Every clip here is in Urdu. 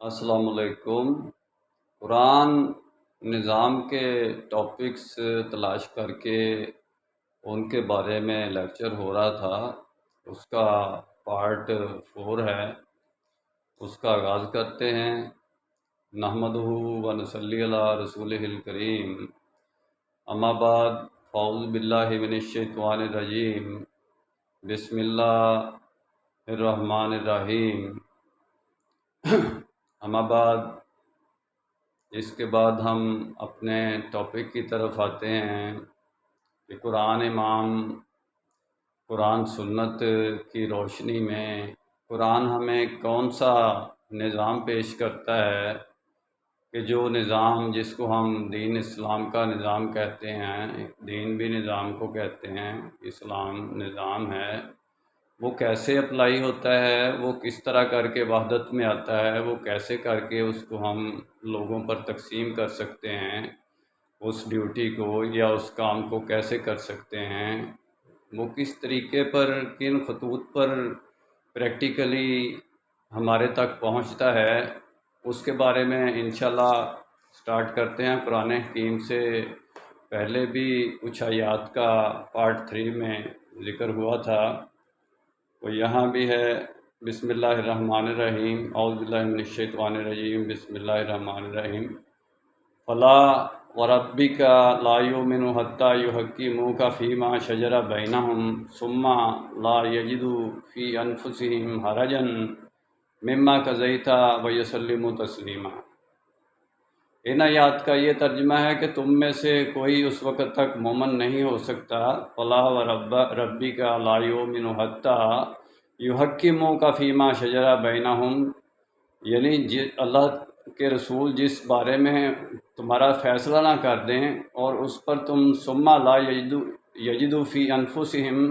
السلام علیکم۔ قرآن نظام کے ٹاپکس تلاش کر کے ان کے بارے میں لیکچر ہو رہا تھا، اس کا پارٹ 4 ہے، اس کا آغاز کرتے ہیں۔ نحمدہ و نصلی علی رسولہ الکریم، اما بعد فاعوذ باللہ من الشیطان الرجیم، بسم اللہ الرحمن الرحیم۔ اما بعد اس کے بعد ہم اپنے ٹاپک کی طرف آتے ہیں کہ قرآن امام، قرآن سنت کی روشنی میں قرآن ہمیں کون سا نظام پیش کرتا ہے کہ جو نظام جس کو ہم دین اسلام کا نظام کہتے ہیں، دین بھی نظام کو کہتے ہیں، اسلام نظام ہے، وہ کیسے اپلائی ہوتا ہے، وہ کس طرح کر کے وحدت میں آتا ہے، وہ کیسے کر کے اس کو ہم لوگوں پر تقسیم کر سکتے ہیں، اس ڈیوٹی کو یا اس کام کو کیسے کر سکتے ہیں، وہ کس طریقے پر، کن خطوط پر پریکٹیکلی ہمارے تک پہنچتا ہے، اس کے بارے میں انشاءاللہ سٹارٹ کرتے ہیں۔ قرآن حکیم سے پہلے بھی کچھ آیات کا پارٹ 3 میں ذکر ہوا تھا، وہ یہاں بھی ہے۔ بسم اللہ الرحمن الرحیم، اعوذ باللہ من الشیطان الرجیم، بسم اللہ الرحمن الرحیم۔ فلا وربک لا یؤمنوا حتی یحکموک فیما شجر بینہم ثم لا یجدوا فی انفسہم حرجا مما قضیت ویسلموا تسلیما۔ ان آیات کا یہ ترجمہ ہے کہ تم میں سے کوئی اس وقت تک مومن نہیں ہو سکتا، فلا وربک لا یؤمنوا حتی یحکموک فیما شجر بینہم، یعنی اللہ کے رسول جس بارے میں تمہارا فیصلہ نہ کر دیں اور اس پر تم ثم لا یجدوا فی انفسہم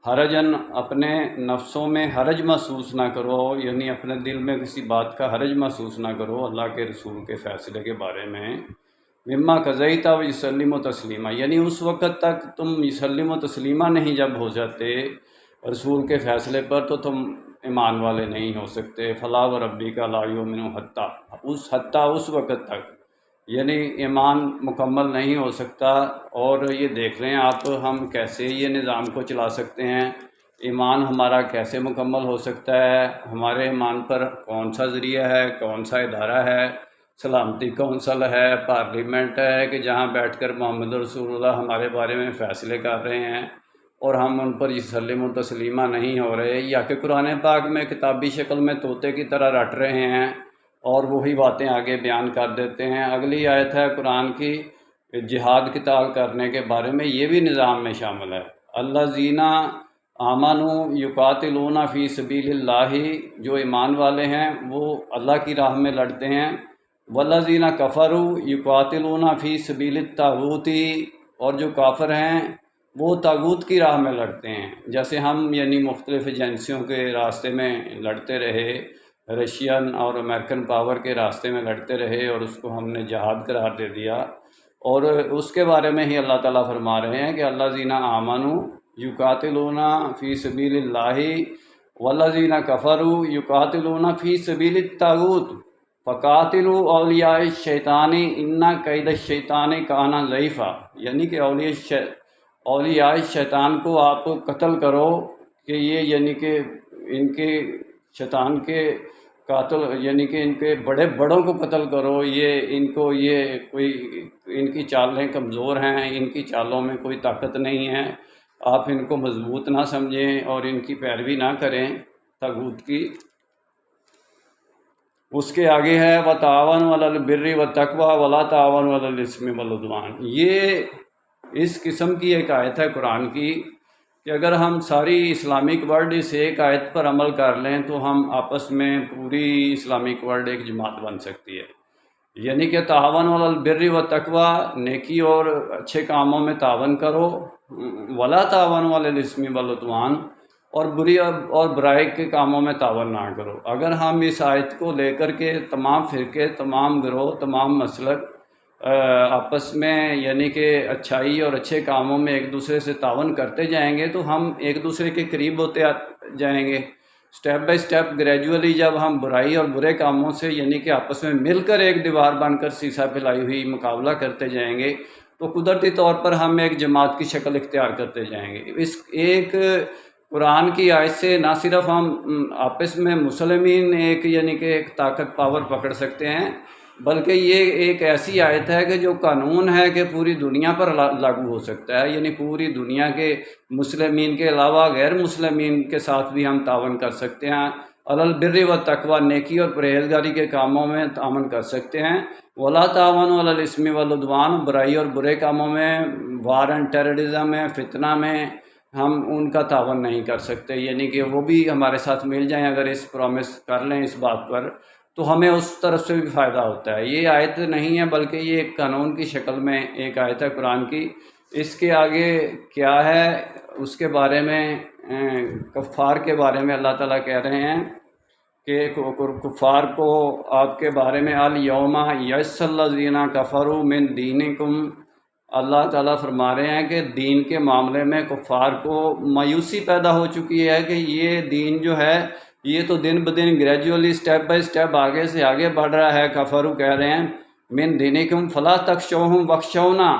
حرجن، اپنے نفسوں میں حرج محسوس نہ کرو، یعنی اپنے دل میں کسی بات کا حرج محسوس نہ کرو اللہ کے رسول کے فیصلے کے بارے میں، مما قضیت و یسلموا تسلیما، یعنی اس وقت تک تم یسلم و تسلیمہ نہیں جب ہو جاتے رسول کے فیصلے پر تو تم ایمان والے نہیں ہو سکتے۔ فلا وربک لا یؤمنوا حتی اس وقت تک، یعنی ایمان مکمل نہیں ہو سکتا۔ اور یہ دیکھ رہے ہیں آپ ہم کیسے یہ نظام کو چلا سکتے ہیں، ایمان ہمارا کیسے مکمل ہو سکتا ہے، ہمارے ایمان پر کون سا ذریعہ ہے، کون سا ادارہ ہے، سلامتی کونسل ہے، پارلیمنٹ ہے کہ جہاں بیٹھ کر محمد رسول اللہ ہمارے بارے میں فیصلے کر رہے ہیں اور ہم ان پر یسلم و تسلیمہ نہیں ہو رہے، یا کہ قرآن پاک میں کتابی شکل میں طوطے کی طرح رٹ رہے ہیں اور وہی باتیں آگے بیان کر دیتے ہیں۔ اگلی آیت ہے قرآن کی جہاد قتال کرنے کے بارے میں، یہ بھی نظام میں شامل ہے۔ الذین آمنوا یقاتلون فی سبیل اللہ، جو ایمان والے ہیں وہ اللہ کی راہ میں لڑتے ہیں۔ والذین کفروا یقاتلون فی سبیل الطاغوت، اور جو کافر ہیں وہ طاغوت کی راہ میں لڑتے ہیں، جیسے ہم یعنی مختلف ایجنسیوں کے راستے میں لڑتے رہے، رشین اور امریکن پاور کے راستے میں لڑتے رہے اور اس کو ہم نے جہاد قرار دے دیا، اور اس کے بارے میں ہی اللہ تعالیٰ فرما رہے ہیں کہ الذین آمنوا یقاتلون فی سبیل اللہ والذین کفروا یقاتلون فی سبیل الطاغوت فقاتلوا اولیاء الشیطان ان کید الشیطان کان ضعیفا، یعنی کہ اولیاء شیطان کو آپ قتل کرو، کہ یہ یعنی کہ ان کے شیطان کے قاتل، یعنی کہ ان کے بڑوں کو قتل کرو، ان کو کوئی ان کی چالیں کمزور ہیں، ان کی چالوں میں کوئی طاقت نہیں ہے، آپ ان کو مضبوط نہ سمجھیں اور ان کی پیروی نہ کریں طاغوت کی۔ اس کے آگے ہے وَتَعَاوَنُوا عَلَى الْبِرِّ وَالتَّقْوَىٰ وَلَا تَعَاوَنُوا عَلَى الْإِثْمِ وَالْعُدْوَانِ۔ یہ اس قسم کی ایک آیت ہے قرآن کی کہ اگر ہم ساری اسلامک ورلڈ اس ایک آیت پر عمل کر لیں تو ہم آپس میں پوری اسلامک ورلڈ ایک جماعت بن سکتی ہے، یعنی کہ تعاون علی البر والتقویٰ، نیکی اور اچھے کاموں میں تعاون کرو، ولا تعاون علی الاسم والعدوان، اور بری اور برائی کے کاموں میں تعاون نہ کرو۔ اگر ہم اس آیت کو لے کر کے تمام فرقے، تمام گروہ، تمام مسلک آپس میں یعنی کہ اچھائی اور اچھے کاموں میں ایک دوسرے سے تعاون کرتے جائیں گے تو ہم ایک دوسرے کے قریب ہوتے جائیں گے۔ اسٹیپ بائی اسٹیپ گریجولی جب ہم برائی اور برے کاموں سے یعنی کہ آپس میں مل کر ایک دیوار بن کر سیسا پھیلائی ہوئی مقابلہ کرتے جائیں گے تو قدرتی طور پر ہم ایک جماعت کی شکل اختیار کرتے جائیں گے۔ اس ایک قرآن کی آیت سے نہ صرف ہم آپس میں مسلمین ایک یعنی کہ ایک طاقت پاور پکڑ سکتے ہیں، بلکہ یہ ایک ایسی آیت ہے کہ جو قانون ہے کہ پوری دنیا پر لاگو ہو سکتا ہے، یعنی پوری دنیا کے مسلمین کے علاوہ غیر مسلمین کے ساتھ بھی ہم تعاون کر سکتے ہیں، علی البر والتقوی نیکی اور پرہیزگاری کے کاموں میں تعاون کر سکتے ہیں، ولا تعاونوا علی الاثم والعدوان برائی اور برے کاموں میں، وار اینڈ ٹیررزم میں، فتنہ میں ہم ان کا تعاون نہیں کر سکتے، یعنی کہ وہ بھی ہمارے ساتھ مل جائیں اگر اس پرومس کر لیں اس بات پر تو ہمیں اس طرف سے بھی فائدہ ہوتا ہے۔ یہ آیت نہیں ہے بلکہ یہ ایک قانون کی شکل میں ایک آیت ہے قرآن کی۔ اس کے آگے کیا ہے اس کے بارے میں کفار کے بارے میں اللہ تعالیٰ کہہ رہے ہیں کہ کفار کو آپ کے بارے میں الیوم یئس الذین کفروا من دینکم، اللہ تعالیٰ فرما رہے ہیں کہ دین کے معاملے میں کفار کو مایوسی پیدا ہو چکی ہے کہ یہ دین جو ہے یہ تو دن بدن گریجولی اسٹیپ بائی اسٹیپ آگے سے آگے بڑھ رہا ہے۔ کفروا کہہ رہے ہیں من دینکم فلا تخشوہم واخشونا،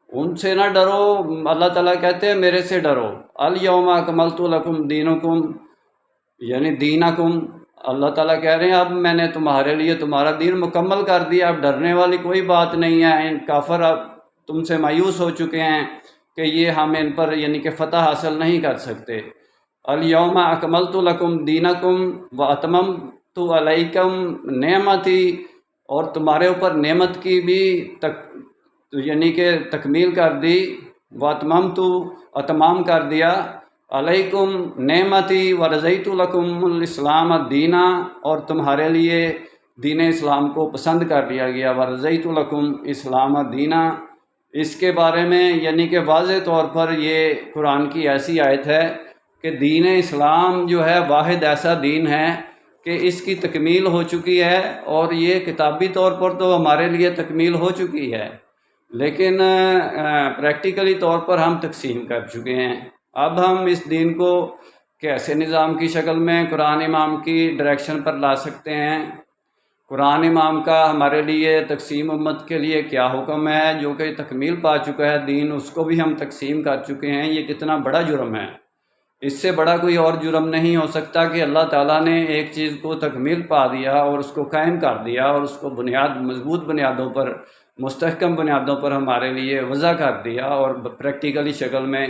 ان سے نہ ڈرو، اللہ تعالیٰ کہتے ہیں میرے سے ڈرو۔ الیوم اکملت لکم دینکم یعنی دینکم، اللہ تعالیٰ کہہ رہے ہیں اب میں نے تمہارے لیے تمہارا دین مکمل کر دیا، اب ڈرنے والی کوئی بات نہیں ہے۔ ان کافر اب تم سے مایوس ہو چکے ہیں کہ یہ ہم ان پر یعنی کہ فتح حاصل نہیں کر سکتے۔ الیوم اکملت لکم دینکم واتممت علیکم نعمتی، اور تمہارے اوپر نعمت کی بھی یعنی کہ تکمیل کر دی، واتممت اتمام کر دیا، علیکم نعمتی ورضیت لکم الاسلام دینا، اور تمہارے لیے دین اسلام کو پسند کر لیا گیا، ورضیت لکم اسلام دینا۔ اس کے بارے میں یعنی کہ واضح طور پر یہ قرآن کی ایسی آیت ہے کہ دین اسلام جو ہے واحد ایسا دین ہے کہ اس کی تکمیل ہو چکی ہے، اور یہ کتابی طور پر تو ہمارے لیے تکمیل ہو چکی ہے لیکن پریکٹیکلی طور پر ہم تقسیم کر چکے ہیں۔ اب ہم اس دین کو کیسے نظام کی شکل میں قرآن امام کی ڈائریکشن پر لا سکتے ہیں؟ قرآن امام کا ہمارے لیے تقسیم امت کے لیے کیا حکم ہے؟ جو کہ تکمیل پا چکا ہے دین، اس کو بھی ہم تقسیم کر چکے ہیں۔ یہ کتنا بڑا جرم ہے، اس سے بڑا کوئی اور جرم نہیں ہو سکتا کہ اللہ تعالیٰ نے ایک چیز کو تکمیل پا دیا اور اس کو قائم کر دیا اور اس کو مضبوط بنیادوں پر، مستحکم بنیادوں پر ہمارے لیے وضع کر دیا، اور پریکٹیکلی شکل میں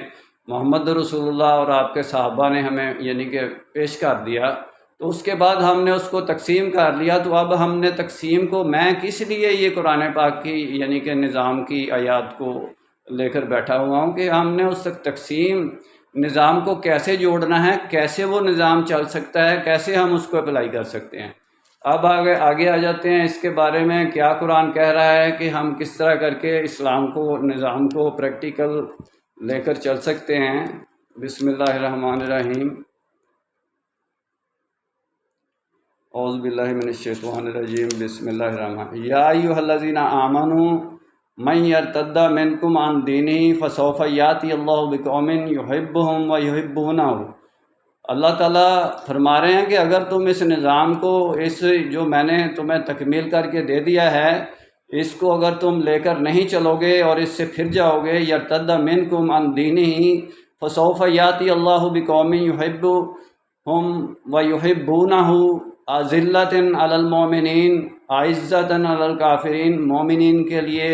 محمد رسول اللہ اور آپ کے صحابہ نے ہمیں یعنی کہ پیش کر دیا۔ تو اس کے بعد ہم نے اس کو تقسیم کر لیا، تو اب ہم نے تقسیم کو، میں کس لیے یہ قرآن پاک کی یعنی کہ نظام کی آیات کو لے کر بیٹھا ہوا ہوں کہ ہم نے اس تقسیم نظام کو کیسے جوڑنا ہے، کیسے وہ نظام چل سکتا ہے، کیسے ہم اس کو اپلائی کر سکتے ہیں۔ اب آگے آ جاتے ہیں اس کے بارے میں کیا قرآن کہہ رہا ہے کہ ہم کس طرح کر کے اسلام کو، نظام کو پریکٹیکل لے کر چل سکتے ہیں۔ بسم اللہ الرحمن الرحیم، اعوذ باللہ من الشیطان الرجیم، بسم اللہ الرحمن یا ایھا الذین آمنوا من یرتد منکم عن دینہ فسوف یأتی اللہ بقوم یحبہم ویحبونہ۔ اللہ تعالیٰ فرما رہے ہیں کہ اگر تم اس نظام کو، اس جو میں نے تمہیں تکمیل کر کے دے دیا ہے، اس کو اگر تم لے کر نہیں چلو گے اور اس سے پھر جاؤ گے، یرتد منکم عن دینہ فسوف یأتی اللہ بقوم یحبہم ویحبونہ اذلۃ علی المؤمنین اعزۃ علی الکافرین، مومنین کے لیے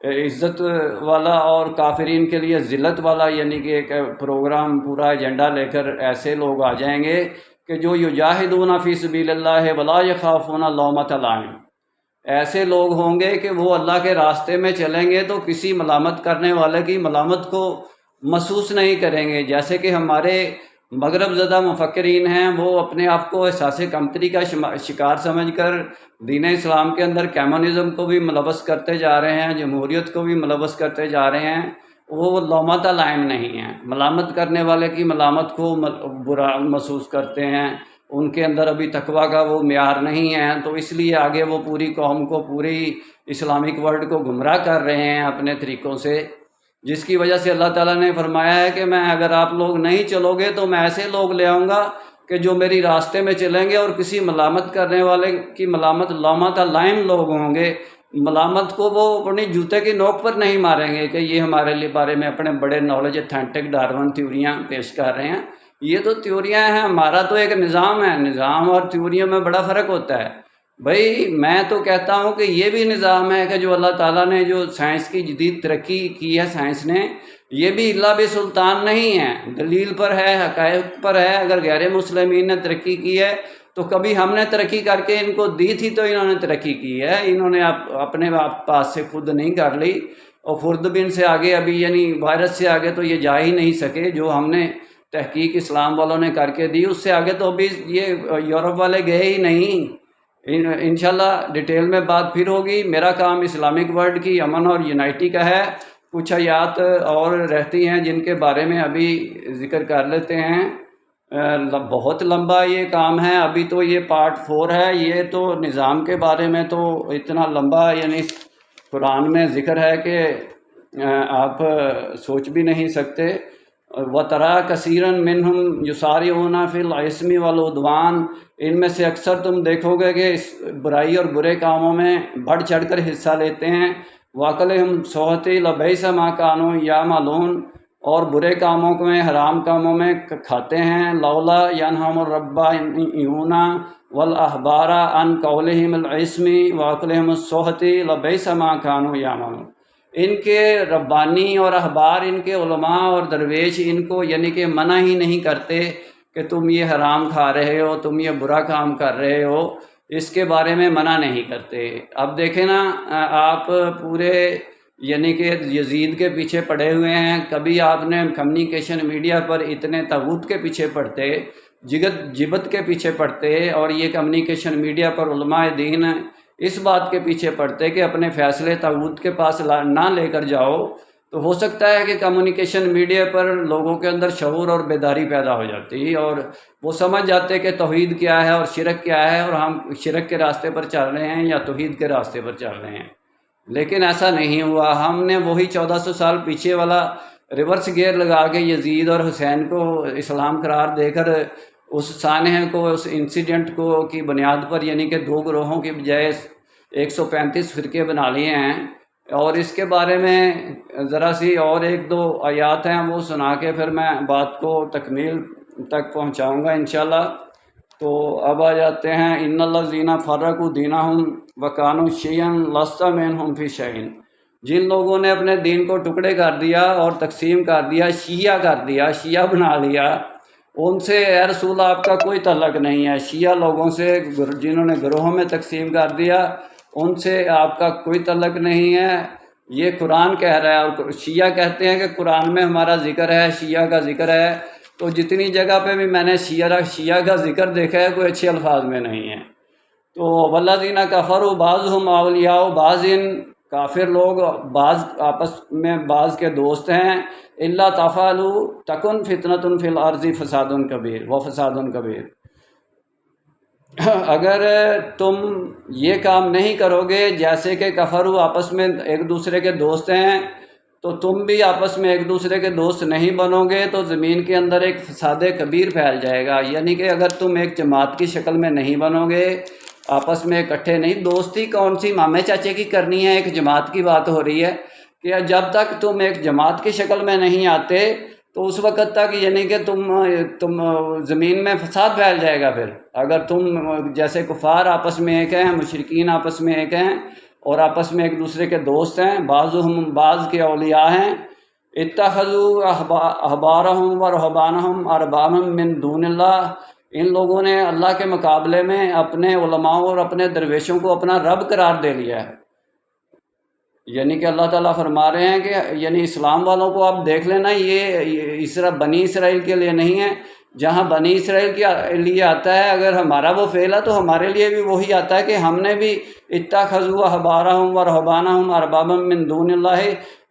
عزت والا اور کافرین کے لیے ذلت والا، یعنی کہ ایک پروگرام، پورا ایجنڈا لے کر ایسے لوگ آ جائیں گے کہ جو یجاہدون فی سبیل اللہ ولا یخافون لومۃ لائم، ایسے لوگ ہوں گے کہ وہ اللہ کے راستے میں چلیں گے تو کسی ملامت کرنے والے کی ملامت کو محسوس نہیں کریں گے۔ جیسے کہ ہمارے مغرب زدہ مفکرین ہیں، وہ اپنے آپ کو احساس کمتری کا شکار سمجھ کر دین اسلام کے اندر کمیونزم کو بھی ملوث کرتے جا رہے ہیں، جمہوریت کو بھی ملوث کرتے جا رہے ہیں۔ وہ لومۃ لائم نہیں ہیں، ملامت کرنے والے کی ملامت کو برا محسوس کرتے ہیں، ان کے اندر ابھی تقویٰ کا وہ معیار نہیں ہے، تو اس لیے آگے وہ پوری قوم کو، پوری اسلامک ورلڈ کو گمراہ کر رہے ہیں اپنے طریقوں سے، جس کی وجہ سے اللہ تعالیٰ نے فرمایا ہے کہ میں، اگر آپ لوگ نہیں چلو گے تو میں ایسے لوگ لے آؤں گا کہ جو میری راستے میں چلیں گے اور کسی ملامت کرنے والے کی ملامت لامت لائم لوگ ہوں گے، ملامت کو وہ اپنی جوتے کی نوک پر نہیں ماریں گے کہ یہ ہمارے لیے بارے میں اپنے بڑے نالج اتھینٹک ڈارون تھیوریاں پیش کر رہے ہیں۔ یہ تو تھیوریاں ہیں، ہمارا تو ایک نظام ہے، نظام اور تھیوریوں میں بڑا فرق ہوتا ہے۔ بھائی میں تو کہتا ہوں کہ یہ بھی نظام ہے کہ جو اللہ تعالیٰ نے جو سائنس کی جدید ترقی کی ہے سائنس نے، یہ بھی اللہ بھی سلطان نہیں ہے، دلیل پر ہے، حقائق پر ہے۔ اگر غیر مسلمین نے ترقی کی ہے تو کبھی ہم نے ترقی کر کے ان کو دی تھی تو انہوں نے ترقی کی ہے، انہوں نے اپنے پاس سے خود نہیں کر لی۔ اور خوردبین سے آگے ابھی یعنی وائرس سے آگے تو یہ جا ہی نہیں سکے، جو ہم نے تحقیق اسلام والوں نے کر کے دی اس سے آگے تو ابھی یہ یورپ والے گئے ہی نہیں۔ انشاءاللہ ڈیٹیل میں بات پھر ہوگی۔ میرا کام اسلامک ورلڈ کی امن اور یونائٹی کا ہے۔ کچھ آیات اور رہتی ہیں جن کے بارے میں ابھی ذکر کر لیتے ہیں۔ بہت لمبا یہ کام ہے، ابھی تو یہ پارٹ 4 ہے۔ یہ تو نظام کے بارے میں تو اتنا لمبا یعنی قرآن میں ذکر ہے کہ آپ سوچ بھی نہیں سکتے۔ وَتَرَىٰ كَثِيرًا مِّنْهُمْ يُسَارِعُونَ فِي الْإِثْمِ وَالْعُدْوَانِ، ان میں سے اکثر تم دیکھو گے کہ اس برائی اور برے کاموں میں بڑھ چڑھ کر حصہ لیتے ہیں۔ وَأَكْلِهِمْ السُّحْتِ لَبِئْسَ مَا كَانُوا يَعْمَلُونَ، اور برے کاموں میں حرام کاموں میں کھاتے ہیں۔ لولا ينهاهم الربانيون والأحبار عن قولهم الإثم وأكلهم السحت لبئس ما كانوا يعملون، ان کے ربانی اور احبار، ان کے علماء اور درویش ان کو یعنی کہ منع ہی نہیں کرتے کہ تم یہ حرام کھا رہے ہو، تم یہ برا کام کر رہے ہو، اس کے بارے میں منع نہیں کرتے۔ اب دیکھیں نا، آپ پورے یعنی کہ یزید کے پیچھے پڑے ہوئے ہیں، کبھی آپ نے کمیونیکیشن میڈیا پر اتنے طاغوت کے پیچھے پڑتے، جبت کے پیچھے پڑتے، اور یہ کمیونیکیشن میڈیا پر علماء دین اس بات کے پیچھے پڑتے کہ اپنے فیصلے طاغوت کے پاس نہ لے کر جاؤ، تو ہو سکتا ہے کہ کمیونیکیشن میڈیا پر لوگوں کے اندر شعور اور بیداری پیدا ہو جاتی اور وہ سمجھ جاتے کہ توحید کیا ہے اور شرک کیا ہے، اور ہم شرک کے راستے پر چل رہے ہیں یا توحید کے راستے پر چل رہے ہیں۔ لیکن ایسا نہیں ہوا، ہم نے وہی 1400 سال پیچھے والا ریورس گیئر لگا کے یزید اور حسین کو اسلام قرار دے کر اس سانحے کو، اس انسیڈنٹ کو کی بنیاد پر یعنی کہ 2 گروہوں کی بجائے 135 فرقے بنا لیے ہیں۔ اور اس کے بارے میں ذرا سی اور 1-2 آیات ہیں، وہ سنا کے پھر میں بات کو تکمیل تک پہنچاؤں گا انشاءاللہ۔ تو اب آ جاتے ہیں، ان الذین فرقوا دینہم وکانوا شیعا لست منہم فی شیء، جن لوگوں نے اپنے دین کو ٹکڑے کر دیا اور تقسیم کر دیا، شیعہ کر دیا، شیعہ بنا لیا، ان سے اے رسول آپ کا کوئی تعلق نہیں ہے۔ شیعہ لوگوں سے جنہوں نے گروہوں میں تقسیم کر دیا، ان سے آپ کا کوئی تعلق نہیں ہے، یہ قرآن کہہ رہا ہے۔ اور شیعہ کہتے ہیں کہ قرآن میں ہمارا ذکر ہے، شیعہ کا ذکر ہے، تو جتنی جگہ پہ بھی میں نے شیعہ کا ذکر دیکھا ہے کوئی اچھے الفاظ میں نہیں ہے۔ تو والذین کفروا بعضهم اولیاء بعض، کافر لوگ بعض آپس میں بعض کے دوست ہیں۔ الا تفعلوا تکن فتنۃ فی الارض فساد کبیر وفساد کبیر، اگر تم یہ کام نہیں کرو گے جیسے کہ کفروا آپس میں ایک دوسرے کے دوست ہیں، تو تم بھی آپس میں ایک دوسرے کے دوست نہیں بنو گے تو زمین کے اندر ایک فساد کبیر پھیل جائے گا۔ یعنی کہ اگر تم ایک جماعت کی شکل میں نہیں بنو گے، آپس میں اکٹھے نہیں، دوستی کون سی مامے چاچے کی کرنی ہے، ایک جماعت کی بات ہو رہی ہے کہ جب تک تم ایک جماعت کی شکل میں نہیں آتے تو اس وقت تک یعنی کہ تم زمین میں فساد پھیل جائے گا۔ پھر اگر تم جیسے کفار آپس میں ایک ہیں، مشرکین آپس میں ایک ہیں اور آپس میں ایک دوسرے کے دوست ہیں، بعض کے اولیاء ہیں، اتخذوا احبارهم ورهبانهم اربابا من دون اللہ، ان لوگوں نے اللہ کے مقابلے میں اپنے علماء اور اپنے درویشوں کو اپنا رب قرار دے لیا ہے۔ یعنی کہ اللہ تعالیٰ فرما رہے ہیں کہ یعنی اسلام والوں کو آپ دیکھ لینا، یہ بنی اسرائیل کے لیے نہیں ہے، جہاں بنی اسرائیل کے لیے آتا ہے اگر ہمارا وہ فعل ہے تو ہمارے لیے بھی وہی آتا ہے کہ ہم نے بھی اتخذوا احبارهم ورهبانهم اربابا من دون اللہ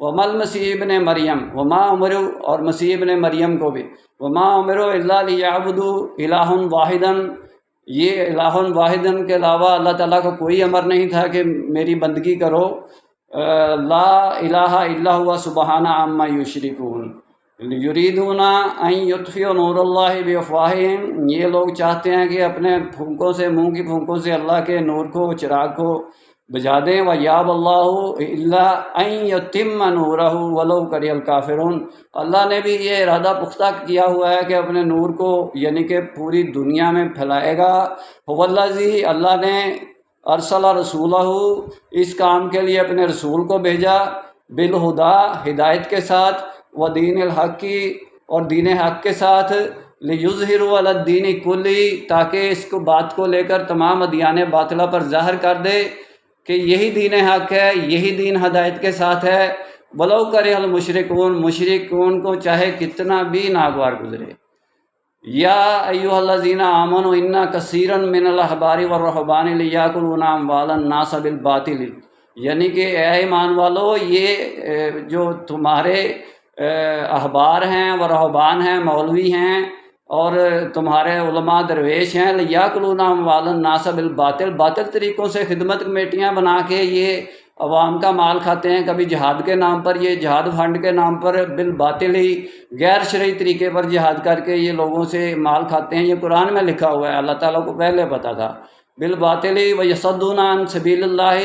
وما المسیح ابن مریم وما امروا، اور مسیح ابن مریم کو بھی وما امروا الا لیعبدوا الہا واحدا، یہ الہ واحدا کے علاوہ اللہ تعالیٰ کو کوئی امر نہیں تھا کہ میری بندگی کرو، لا الہ الا ہوا سبحانہ عما یشرکون، یریدون ان یطفئوا نور اللہ بافواہہم، یہ لوگ چاہتے ہیں کہ اپنے پھونکوں سے، منہ کی پھونکوں سے اللہ کے نور کو، چراغ کو بجھا دیں۔ وَيَأْبَى اللَّهُ إِلَّا أَن يُتِمَّ نُورَهُ وَلَوْ كَرِهَ الْكَافِرُونَ، اللہ نے بھی یہ ارادہ پختہ کیا ہوا ہے کہ اپنے نور کو یعنی کہ پوری دنیا میں پھیلائے گا۔ هُوَ الَّذِي، اللہ نے ارسل رسولہ، اس کام کے لیے اپنے رسول کو بھیجا، بالہدیٰ، ہدایت کے ساتھ، ودین الحق کی، اور دین حق کے ساتھ، لیظہروا علی الدین کلی، تاکہ اس کو بات کو لے کر تمام ادیان باطلہ پر ظاہر کر دے کہ یہی دین حق ہے، یہی دین ہدایت کے ساتھ ہے۔ ولو کرہ المشرکون، مشرکون کو چاہے کتنا بھی ناگوار گزرے۔ یا ایھا الذین آمنوا ان کثیرا من الاحبار والرہبان لیاکلون اموال الناس بالباطل، یعنی کہ اے ایمان والو، یہ جو تمہارے احبار ہیں و رہبان ہیں، مولوی ہیں، اور تمہارے علماء درویش ہیں، لیاکلون اموال الناس بالباطل، باطل طریقوں سے خدمت کمیٹیاں بنا کے یہ عوام کا مال کھاتے ہیں، کبھی جہاد کے نام پر، یہ جہاد فنڈ کے نام پر بالباطل ہی غیر شرعی طریقے پر جہاد کر کے یہ لوگوں سے مال کھاتے ہیں۔ یہ قرآن میں لکھا ہوا ہے، اللہ تعالیٰ کو پہلے پتہ تھا۔ بالباطل ویصدون عن سبیل اللہ،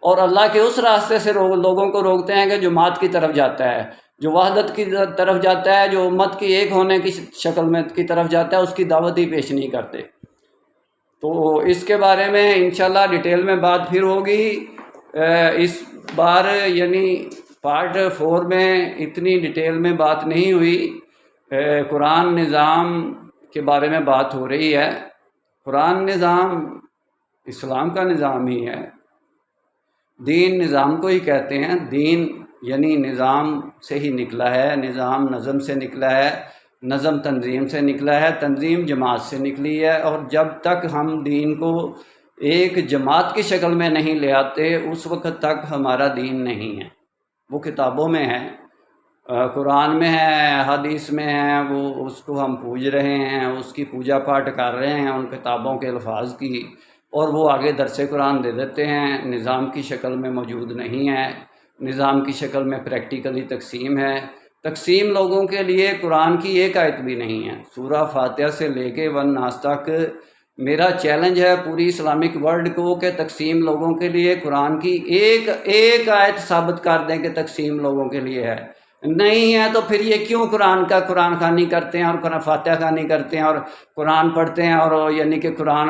اور اللہ کے اس راستے سے لوگوں کو روکتے ہیں کہ جو جماعت کی طرف جاتا ہے، جو وحدت کی طرف جاتا ہے، جو امت کی ایک ہونے کی شکل میں کی طرف جاتا ہے، اس کی دعوت ہی پیش نہیں کرتے۔ تو اس کے بارے میں انشاءاللہ ڈیٹیل میں بات پھر ہوگی۔ اس بار یعنی پارٹ 4 میں اتنی ڈیٹیل میں بات نہیں ہوئی، قرآن نظام کے بارے میں بات ہو رہی ہے۔ قرآن نظام اسلام کا نظام ہی ہے، دین نظام کو ہی کہتے ہیں۔ دین یعنی نظام سے ہی نکلا ہے، نظام نظم سے نکلا ہے، نظم تنظیم سے نکلا ہے، تنظیم جماعت سے نکلی ہے، اور جب تک ہم دین کو ایک جماعت کی شکل میں نہیں لے آتے اس وقت تک ہمارا دین نہیں ہے۔ وہ کتابوں میں ہے، قرآن میں ہے، حدیث میں ہے، وہ اس کو ہم پوج رہے ہیں، اس کی پوجا پاٹ کر رہے ہیں ان کتابوں کے الفاظ کی، اور وہ آگے درس قرآن دے دیتے ہیں، نظام کی شکل میں موجود نہیں ہے۔ نظام کی شکل میں پریکٹیکلی تقسیم ہے، تقسیم لوگوں کے لیے قرآن کی ایک آیت بھی نہیں ہے۔ سورہ فاتحہ سے لے کے والناس تک میرا چیلنج ہے پوری اسلامک ورلڈ کو کہ تقسیم لوگوں کے لیے قرآن کی ایک آیت ثابت کر دیں کہ تقسیم لوگوں کے لیے ہے۔ نہیں ہے تو پھر یہ کیوں قرآن خوانی کرتے ہیں، اور قرآن فاتحہ خوانی کرتے ہیں، اور قرآن پڑھتے ہیں، اور یعنی کہ قرآن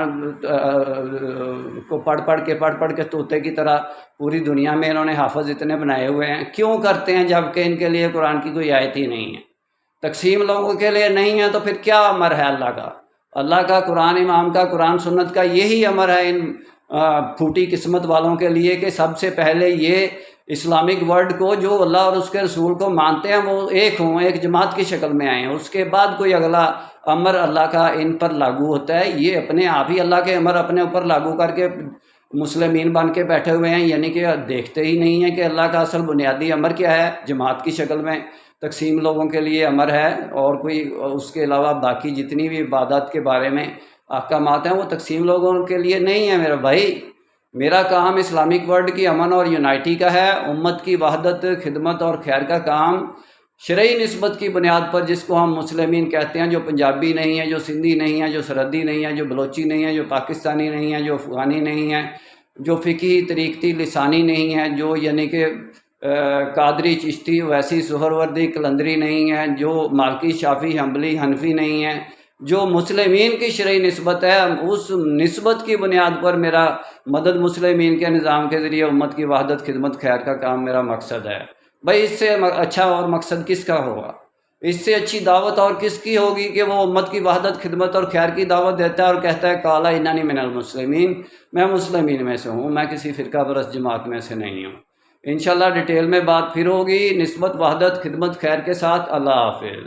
کو پڑھ کے طوطے کی طرح پوری دنیا میں انہوں نے حافظ اتنے بنائے ہوئے ہیں، کیوں کرتے ہیں جبکہ ان کے لیے قرآن کی کوئی آیت ہی نہیں ہے؟ تقسیم لوگوں کے لیے نہیں ہے تو پھر کیا امر ہے اللہ کا قرآن امام کا، قرآن سنت کا یہی امر ہے ان پھوٹی قسمت والوں کے لیے کہ سب سے پہلے یہ اسلامک ورلڈ کو جو اللہ اور اس کے رسول کو مانتے ہیں وہ ایک ہوں، ایک جماعت کی شکل میں آئیں، اس کے بعد کوئی اگلا امر اللہ کا ان پر لاگو ہوتا ہے۔ یہ اپنے آپ ہی اللہ کے امر اپنے اوپر لاگو کر کے مسلمین بن کے بیٹھے ہوئے ہیں، یعنی کہ دیکھتے ہی نہیں ہیں کہ اللہ کا اصل بنیادی امر کیا ہے۔ جماعت کی شکل میں تقسیم لوگوں کے لیے امر ہے، اور کوئی اس کے علاوہ باقی جتنی بھی عبادات کے بارے میں احکامات ہیں وہ تقسیم لوگوں کے لیے نہیں ہے۔ میرا بھائی، میرا کام اسلامک ورلڈ کی امن اور یونائٹی کا ہے، امت کی وحدت، خدمت اور خیر کا کام شرعی نسبت کی بنیاد پر، جس کو ہم مسلمین کہتے ہیں، جو پنجابی نہیں ہے، جو سندھی نہیں ہے، جو سرحدی نہیں ہے، جو بلوچی نہیں ہے، جو پاکستانی نہیں ہے، جو افغانی نہیں ہے، جو فقہی طریقتی لسانی نہیں ہے، جو یعنی کہ قادری چشتی ویسی سہروردی قلندری نہیں ہے، جو مالکی شافی حنبلی حنفی نہیں ہے، جو مسلمین کی شرعی نسبت ہے، اس نسبت کی بنیاد پر میرا مدد مسلمین کے نظام کے ذریعے امت کی وحدت، خدمت، خیر کا کام میرا مقصد ہے۔ بھائی، اس سے اچھا اور مقصد کس کا ہوگا؟ اس سے اچھی دعوت اور کس کی ہوگی کہ وہ امت کی وحدت، خدمت اور خیر کی دعوت دیتا ہے اور کہتا ہے قال اننی من المسلمین، میں مسلمین میں سے ہوں، میں کسی فرقہ پرست جماعت میں سے نہیں ہوں۔ انشاءاللہ ڈیٹیل میں بات پھر ہوگی، نسبت، وحدت، خدمت، خیر کے ساتھ۔ اللہ حافظ۔